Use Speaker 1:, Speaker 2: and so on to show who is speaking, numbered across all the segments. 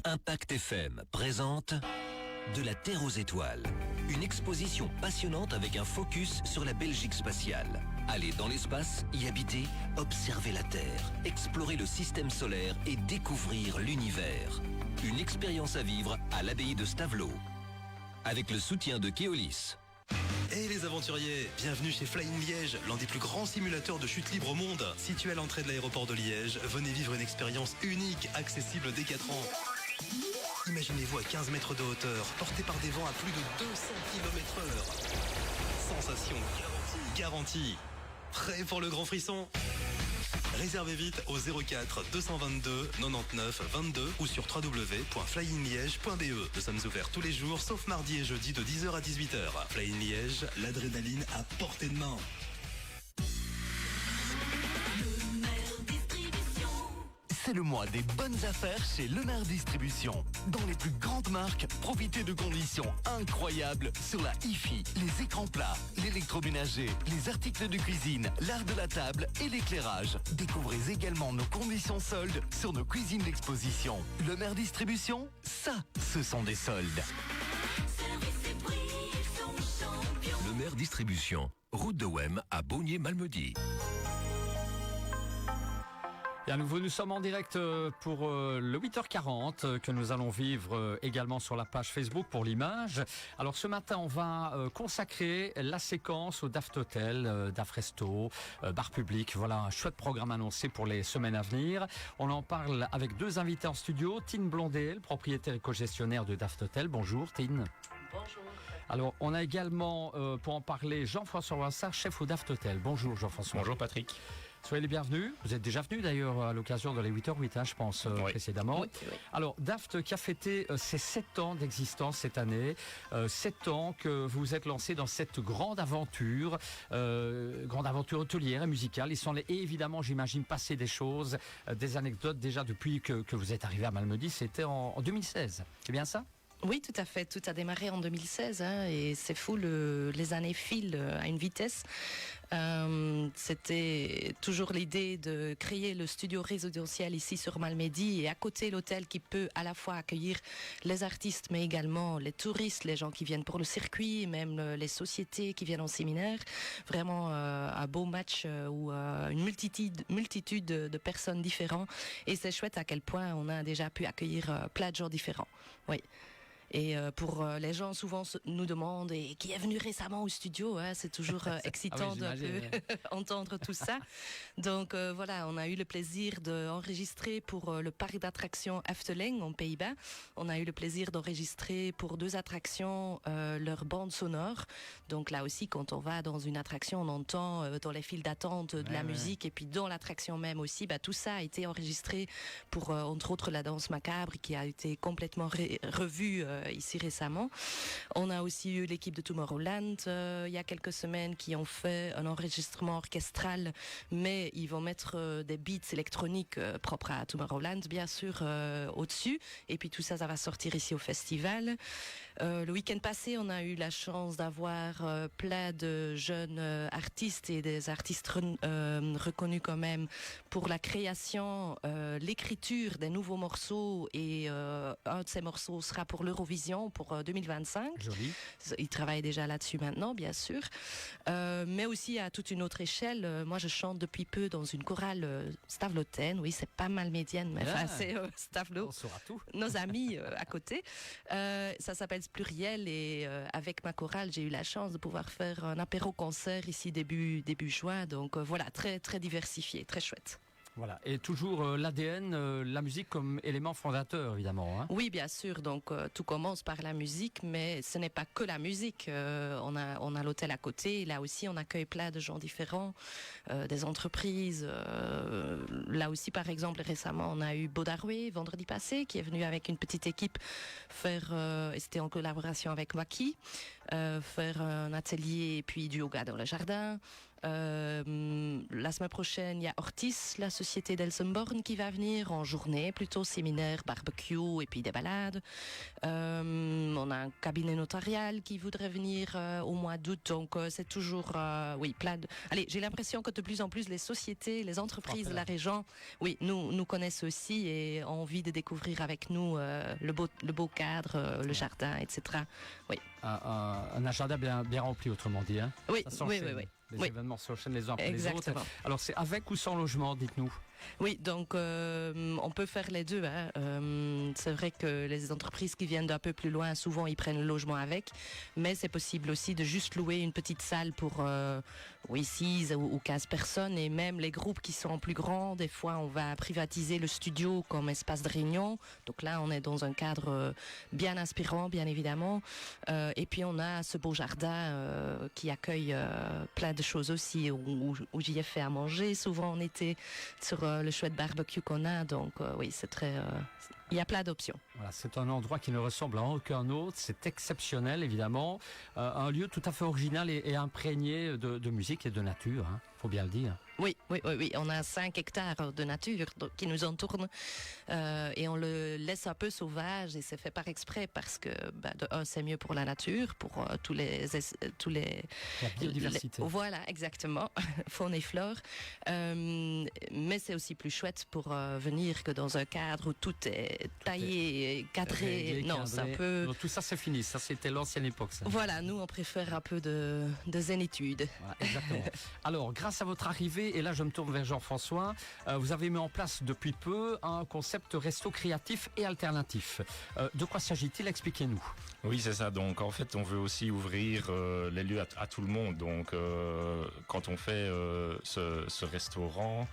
Speaker 1: Impact FM présente De la Terre aux étoiles. Une exposition passionnante avec un focus sur la Belgique spatiale. Aller dans l'espace, y habiter, observer la Terre, explorer le système solaire et découvrir l'univers. Une expérience à vivre à l'abbaye de Stavelot. Avec le soutien de Keolis.
Speaker 2: Hey les aventuriers, bienvenue chez Flying Liège, l'un des plus grands simulateurs de chute libre au monde. Situé à l'entrée de l'aéroport de Liège, venez vivre une expérience unique, accessible dès 4 ans. Imaginez-vous à 15 mètres de hauteur, porté par des vents à plus de 200 km/h. Sensation garantie. Prêt pour le grand frisson ? Réservez vite au 04 222 99 22 ou sur www.flyingliège.be. Nous sommes ouverts tous les jours, sauf mardi et jeudi de 10h à 18h. Flying Liège, l'adrénaline à portée de main.
Speaker 3: C'est le mois des bonnes affaires chez Lemaire Distribution. Dans les plus grandes marques, profitez de conditions incroyables sur la hi-fi, les écrans plats, l'électroménager, les articles de cuisine, l'art de la table et l'éclairage. Découvrez également nos conditions soldes sur nos cuisines d'exposition. Lemaire Distribution, ça, ce sont des soldes.
Speaker 1: Lemaire Distribution, route de Wem à Beaunier-Malmedy.
Speaker 4: Et à nouveau, nous sommes en direct pour le 8h40 que nous allons vivre également sur la page Facebook pour l'image. Alors ce matin, on va consacrer la séquence au Daft Hotel, Daft Resto, bar public. Voilà un chouette programme annoncé pour les semaines à venir. On en parle avec deux invités en studio. Tine Blondet, le propriétaire et co-gestionnaire de Daft Hotel. Bonjour Tine.
Speaker 5: Bonjour.
Speaker 4: Alors on a également, pour en parler, Jean-François Wassard, chef au Daft Hotel. Bonjour Jean-François.
Speaker 6: Bonjour Patrick.
Speaker 4: Soyez les bienvenus. Vous êtes déjà venu d'ailleurs à l'occasion de les 8h08, je pense, précédemment.
Speaker 5: Oui.
Speaker 4: Alors, Daft qui a fêté ses 7 ans d'existence cette année. 7 ans que vous êtes lancé dans cette grande aventure hôtelière et musicale. Il s'en est évidemment, j'imagine, passé des choses, des anecdotes déjà depuis que vous êtes arrivé à Malmedy. C'était en 2016. C'est bien ça ?
Speaker 5: Oui, tout à fait. Tout a démarré en 2016 et c'est fou, les années filent à une vitesse. C'était toujours l'idée de créer le studio résidentiel ici sur Malmedy et à côté l'hôtel qui peut à la fois accueillir les artistes mais également les touristes, les gens qui viennent pour le circuit, même les sociétés qui viennent en séminaire. Vraiment un beau match où une multitude de personnes différentes et c'est chouette à quel point on a déjà pu accueillir plein de gens différents. Oui. Et pour les gens souvent nous demandent et qui est venu récemment au studio, c'est toujours excitant de entendre tout ça. Donc voilà, on a eu le plaisir d'enregistrer pour le parc d'attractions Efteling en Pays-Bas. On a eu le plaisir d'enregistrer pour 2 attractions leur bande sonore. Donc là aussi, quand on va dans une attraction, on entend dans les files d'attente de la musique et puis dans l'attraction même aussi, tout ça a été enregistré pour entre autres la danse macabre qui a été complètement revue ici récemment. On a aussi eu l'équipe de Tomorrowland il y a quelques semaines qui ont fait un enregistrement orchestral, mais ils vont mettre des beats électroniques propres à Tomorrowland bien sûr au-dessus et puis tout ça va sortir ici au festival. Le week-end passé on a eu la chance d'avoir plein de jeunes artistes et des artistes reconnus quand même pour la création, l'écriture des nouveaux morceaux et un de ces morceaux sera pour l'Eurovision pour 2025.
Speaker 4: Joli.
Speaker 5: Ils travaillent déjà là-dessus maintenant, bien sûr. Mais aussi à toute une autre échelle. Moi, je chante depuis peu dans une chorale stavlotaine. Oui, c'est pas malmédienne, mais c'est Stavelot.
Speaker 4: On saura tout.
Speaker 5: Nos amis à côté. Ça s'appelle Pluriel et avec ma chorale, j'ai eu la chance de pouvoir faire un apéro-concert ici début juin. Donc voilà, très, très diversifié, très chouette.
Speaker 4: Voilà, et toujours l'ADN, la musique comme élément fondateur, évidemment.
Speaker 5: Oui, bien sûr. Donc tout commence par la musique, mais ce n'est pas que la musique. On a l'hôtel à côté. Là aussi, on accueille plein de gens différents, des entreprises. Là aussi, par exemple, récemment, on a eu Baudaroué vendredi passé, qui est venu avec une petite équipe faire. Et c'était en collaboration avec Maki, faire un atelier et puis du yoga dans le jardin. La semaine prochaine, il y a Ortis, la société d'Elsenborn qui va venir en journée, plutôt séminaire, barbecue et puis des balades. On a un cabinet notarial qui voudrait venir au mois d'août, donc c'est toujours, plein de... Allez, j'ai l'impression que de plus en plus les sociétés, les entreprises de la région, nous connaissent aussi et ont envie de découvrir avec nous le beau cadre, le jardin, etc. Oui.
Speaker 4: Un agenda bien rempli, autrement dit. Hein.
Speaker 5: Oui.
Speaker 4: Les événements s'enchaînent les uns après les autres. Alors, c'est avec ou sans logement, dites-nous?
Speaker 5: Oui, donc on peut faire les deux. Hein. C'est vrai que les entreprises qui viennent d'un peu plus loin, souvent ils prennent le logement avec, mais c'est possible aussi de juste louer une petite salle pour 6 ou 15 personnes, et même les groupes qui sont plus grands, des fois on va privatiser le studio comme espace de réunion. Donc là on est dans un cadre bien inspirant, bien évidemment. Et puis on a ce beau jardin qui accueille plein de choses aussi, où j'y ai fait à manger souvent en été sur le chouette barbecue qu'on a, donc c'est très... il y a plein d'options.
Speaker 4: Voilà, c'est un endroit qui ne ressemble à aucun autre, c'est exceptionnel évidemment, un lieu tout à fait original et imprégné de musique et de nature, hein, faut bien le dire.
Speaker 5: Oui, on a 5 hectares de nature qui nous entourent et on le laisse un peu sauvage, et c'est fait par exprès parce que de un, c'est mieux pour la nature, pour tous les
Speaker 4: la biodiversité.
Speaker 5: Voilà, exactement, faune et flore, mais c'est aussi plus chouette pour venir que dans un cadre où tout est taillé, cadré. Non, c'est un peu...
Speaker 4: Donc, tout ça c'est fini, ça c'était l'ancienne époque. Ça.
Speaker 5: Voilà, nous on préfère un peu de zénitude.
Speaker 4: Voilà, exactement. Alors, grâce à votre arrivée, et là je me tourne vers Jean-François, vous avez mis en place depuis peu un concept resto créatif et alternatif. De quoi s'agit-il? Expliquez-nous.
Speaker 6: Oui, c'est ça. Donc en fait, on veut aussi ouvrir les lieux à tout le monde. Donc quand on fait ce restaurant,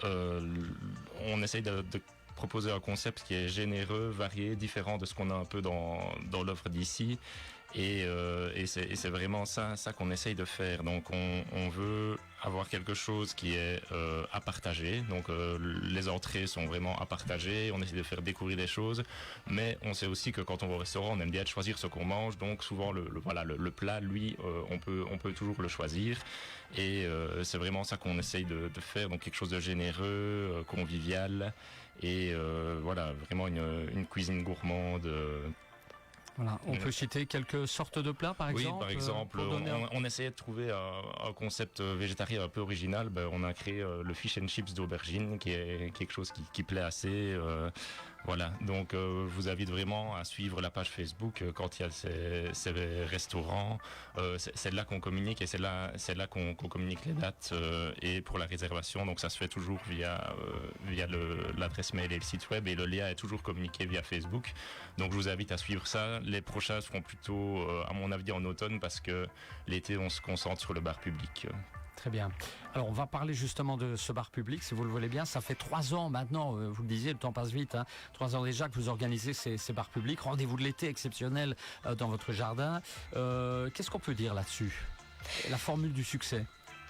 Speaker 6: on essaye de proposer un concept qui est généreux, varié, différent de ce qu'on a un peu dans l'offre d'ici. Et c'est vraiment ça qu'on essaye de faire. Donc on veut avoir quelque chose qui est à partager. Donc les entrées sont vraiment à partager. On essaie de faire découvrir des choses, mais on sait aussi que quand on va au restaurant, on aime bien choisir ce qu'on mange. Donc souvent le plat, lui, on peut toujours le choisir. Et c'est vraiment ça qu'on essaye de faire. Donc quelque chose de généreux, convivial, et vraiment une cuisine gourmande.
Speaker 4: Voilà, on peut citer quelques sortes de plats, par exemple.
Speaker 6: Oui, par exemple, on essayait de trouver un concept végétarien un peu original. On a créé le fish and chips d'aubergine, qui est quelque chose qui plaît assez. Voilà, donc je vous invite vraiment à suivre la page Facebook quand il y a ces restaurants. C'est là qu'on communique, et c'est là qu'on communique les dates et pour la réservation. Donc ça se fait toujours via l'adresse mail et le site web, et le lien est toujours communiqué via Facebook. Donc je vous invite à suivre ça. Les prochains seront plutôt, à mon avis, en automne, parce que l'été on se concentre sur le bar public.
Speaker 4: Très bien. Alors, on va parler justement de ce bar public, si vous le voulez bien. Ça fait 3 ans maintenant, vous le disiez, le temps passe vite, hein, 3 ans déjà que vous organisez ces bars publics. Rendez-vous de l'été exceptionnel dans votre jardin. Qu'est-ce qu'on peut dire là-dessus? La formule du succès?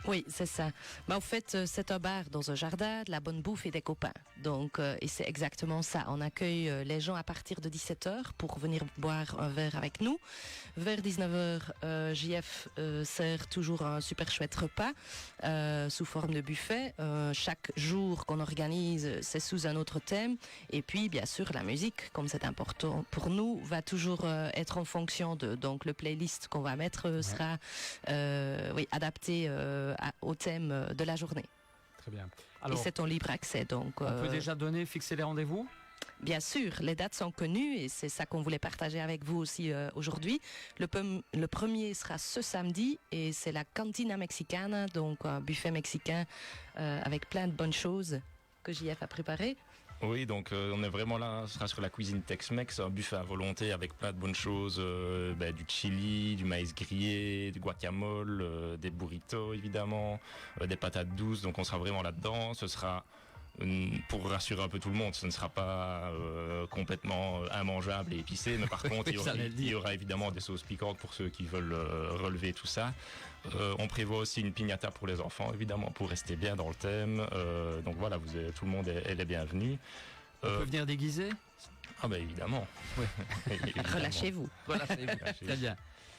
Speaker 5: Oui, c'est ça. En fait, c'est un bar dans un jardin, de la bonne bouffe et des copains. Donc, et c'est exactement ça. On accueille les gens à partir de 17h pour venir boire un verre avec nous. Vers 19h, JF sert toujours un super chouette repas sous forme de buffet. Chaque jour qu'on organise, c'est sous un autre thème. Et puis, bien sûr, la musique, comme c'est important pour nous, va toujours être en fonction de... Donc, le playlist qu'on va mettre sera adapté au thème de la journée.
Speaker 4: Très bien. Alors,
Speaker 5: et c'est en libre accès. Donc,
Speaker 4: on peut déjà fixer les rendez-vous?
Speaker 5: Bien sûr, les dates sont connues, et c'est ça qu'on voulait partager avec vous aussi aujourd'hui. Le premier sera ce samedi, et c'est la Cantina Mexicana, donc un buffet mexicain avec plein de bonnes choses que JF a préparées.
Speaker 6: Oui, donc on est vraiment là, ce sera sur la cuisine Tex-Mex, un buffet à volonté avec plein de bonnes choses, du chili, du maïs grillé, du guacamole, des burritos évidemment, des patates douces, donc on sera vraiment là-dedans. Ce sera, pour rassurer un peu tout le monde, ce ne sera pas complètement immangeable et épicé, mais par contre il y aura évidemment des sauces piquantes pour ceux qui veulent relever tout ça. On prévoit aussi une piñata pour les enfants, évidemment, pour rester bien dans le thème. Donc voilà, tout le monde est bienvenu.
Speaker 4: On peut venir déguisé?
Speaker 6: Ah ben évidemment.
Speaker 4: Oui.
Speaker 5: Relâchez-vous.
Speaker 4: Relâchez-vous. Très bien.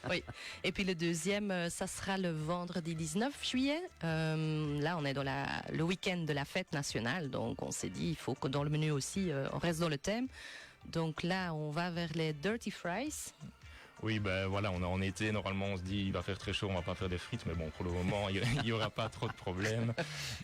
Speaker 5: Oui. Et puis le deuxième, ça sera le vendredi 19 juillet. Là, on est dans le week-end de la fête nationale, donc on s'est dit, il faut que dans le menu aussi, on reste dans le thème. Donc là, on va vers les Dirty Fries.
Speaker 6: Oui, ben voilà, on est en été, normalement on se dit il va faire très chaud, on va pas faire des frites, mais bon, pour le moment, il y aura pas trop de problèmes.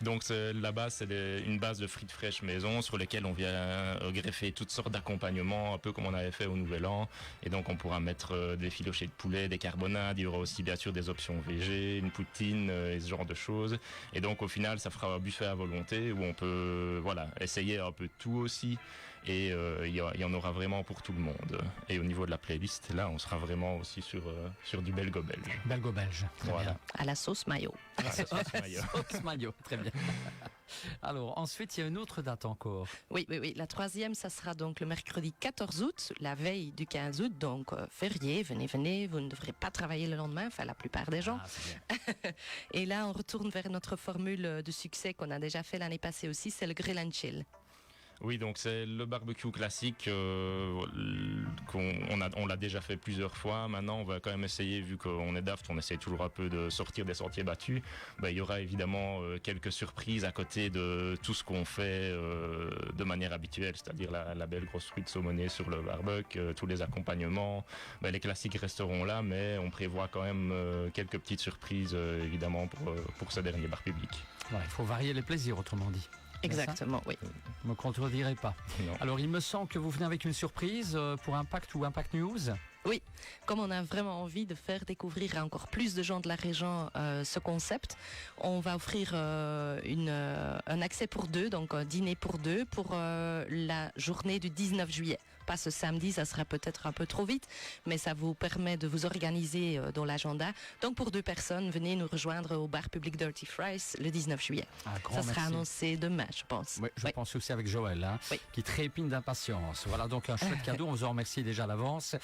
Speaker 6: Donc la base, c'est une base de frites fraîches maison sur lesquelles on vient greffer toutes sortes d'accompagnements, un peu comme on avait fait au Nouvel An. Et donc on pourra mettre des filochés de poulet, des carbonades, il y aura aussi bien sûr des options végé, une poutine et ce genre de choses. Et donc au final, ça fera un buffet à volonté où on peut essayer un peu de tout aussi. Et il y en aura vraiment pour tout le monde. Et au niveau de la playlist, là, on sera vraiment aussi sur du belgo belge.
Speaker 4: Belgo belge, très bien.
Speaker 5: À la sauce mayo.
Speaker 4: Sauce mayo, très bien. Alors, ensuite, il y a une autre date encore.
Speaker 5: Oui. La troisième, ça sera donc le mercredi 14 août, la veille du 15 août, donc férié, venez, vous ne devrez pas travailler le lendemain, enfin la plupart des gens. Et là, on retourne vers notre formule de succès qu'on a déjà fait l'année passée aussi, c'est le grill and chill.
Speaker 6: Oui, donc c'est le barbecue classique on l'a déjà fait plusieurs fois. Maintenant, on va quand même essayer, vu qu'on est Daft, on essaie toujours un peu de sortir des sentiers battus. Il y aura évidemment quelques surprises à côté de tout ce qu'on fait de manière habituelle, c'est-à-dire la belle grosse truite saumonée sur le barbecue, tous les accompagnements. Les classiques resteront là, mais on prévoit quand même quelques petites surprises évidemment pour ce dernier bar public.
Speaker 4: Ouais, il faut varier les plaisirs, autrement dit.
Speaker 5: Exactement, oui.
Speaker 4: Je ne me contredirez pas.
Speaker 6: Non.
Speaker 4: Alors, il me semble que vous venez avec une surprise pour Impact ou Impact News.
Speaker 5: Oui, comme on a vraiment envie de faire découvrir à encore plus de gens de la région ce concept, on va offrir un accès pour deux, donc un dîner pour deux pour la journée du 19 juillet. Pas ce samedi, ça sera peut-être un peu trop vite, mais ça vous permet de vous organiser dans l'agenda. Donc pour deux personnes, venez nous rejoindre au bar public Dirty Fries le 19 juillet. Ça sera annoncé demain, je pense.
Speaker 4: Oui, je pense aussi avec Joël, qui trépigne d'impatience. Voilà donc un chouette cadeau. On vous en remercie déjà à l'avance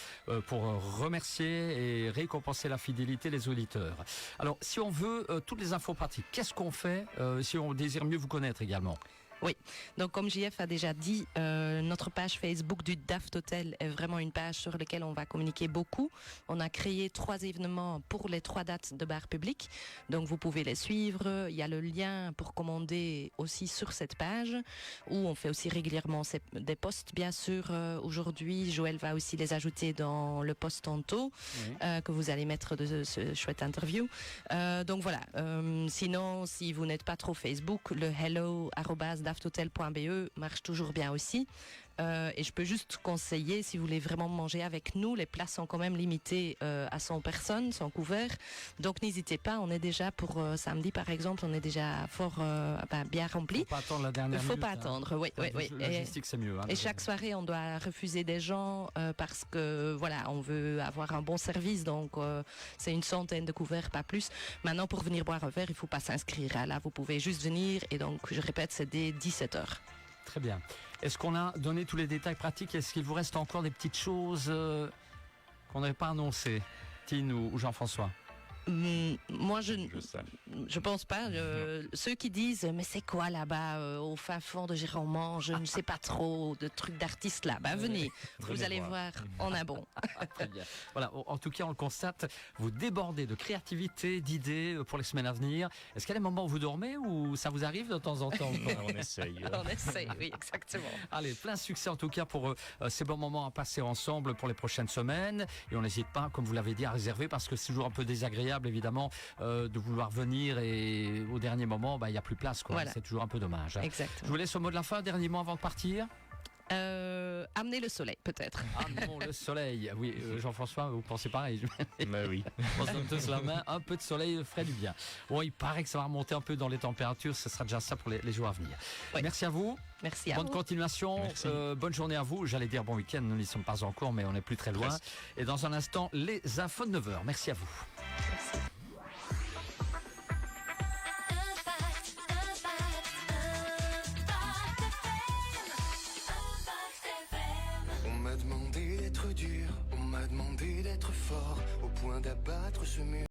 Speaker 4: pour remercier et récompenser la fidélité des auditeurs. Alors, si on veut toutes les infos pratiques, qu'est-ce qu'on fait si on désire mieux vous connaître également ?
Speaker 5: Oui, donc comme JF a déjà dit, notre page Facebook du Daft Hotel est vraiment une page sur laquelle on va communiquer beaucoup. On a créé 3 événements pour les 3 dates de bar public, donc vous pouvez les suivre. Il y a le lien pour commander aussi sur cette page, où on fait aussi régulièrement des posts, bien sûr. Aujourd'hui, Joël va aussi les ajouter dans le post tantôt, que vous allez mettre de ce chouette interview. Donc voilà, sinon, si vous n'êtes pas trop Facebook, le hello@dafthotel.be marche toujours bien aussi. Et je peux juste conseiller, si vous voulez vraiment manger avec nous, les places sont quand même limitées à 100 personnes, sans couvert. Donc n'hésitez pas, on est déjà pour samedi par exemple, on est déjà fort bien rempli.
Speaker 4: Faut pas attendre la dernière minute.
Speaker 5: Faut pas attendre, oui.
Speaker 4: Logistique, c'est mieux.
Speaker 5: Et chaque soirée, on doit refuser des gens parce que voilà, on veut avoir un bon service, donc c'est une centaine de couverts, pas plus. Maintenant, pour venir boire un verre, il faut pas s'inscrire. Là, vous pouvez juste venir et donc, je répète, c'est dès 17h.
Speaker 4: Très bien. Est-ce qu'on a donné tous les détails pratiques ? Est-ce qu'il vous reste encore des petites choses qu'on n'avait pas annoncées, Tine ou Jean-François ?
Speaker 5: Moi, je pense pas. Ceux qui disent mais c'est quoi là-bas au fin fond de Gérardmer, je ne sais pas trop de trucs d'artistes là. Venez, vous allez voir, on a bon.
Speaker 4: Très bien. Voilà. En tout cas, on le constate. Vous débordez de créativité, d'idées pour les semaines à venir. Est-ce qu'il y a des moments où vous dormez ou ça vous arrive de temps en temps ?
Speaker 6: On essaye.
Speaker 5: On essaye, oui, exactement.
Speaker 4: Allez, plein succès en tout cas pour ces bons moments à passer ensemble pour les prochaines semaines. Et on n'hésite pas, comme vous l'avez dit, à réserver parce que c'est toujours un peu désagréable évidemment de vouloir venir et au dernier moment il n'y a plus place quoi. Voilà. C'est toujours un peu dommage.
Speaker 5: Exactement.
Speaker 4: Je vous laisse au mot de la fin, dernier mot avant de partir.
Speaker 5: Amener le soleil peut-être.
Speaker 4: Amenons le soleil. Oui, Jean-François, vous pensez pareil?
Speaker 6: Mais oui.
Speaker 4: On se donne tous la main, un peu de soleil ferait du bien. Bon, il paraît que ça va remonter un peu dans les températures, ce sera déjà ça pour les jours à venir. Oui. Merci à vous.
Speaker 5: Merci à
Speaker 4: vous. Bonne continuation, bonne journée à vous. J'allais dire bon week-end, nous n'y sommes pas encore, mais on n'est plus très loin. Presque. Et dans un instant, les infos de 9h. Merci à vous.
Speaker 5: Merci.
Speaker 7: On m'a demandé d'être dur, on m'a demandé d'être fort, au point d'abattre ce mur.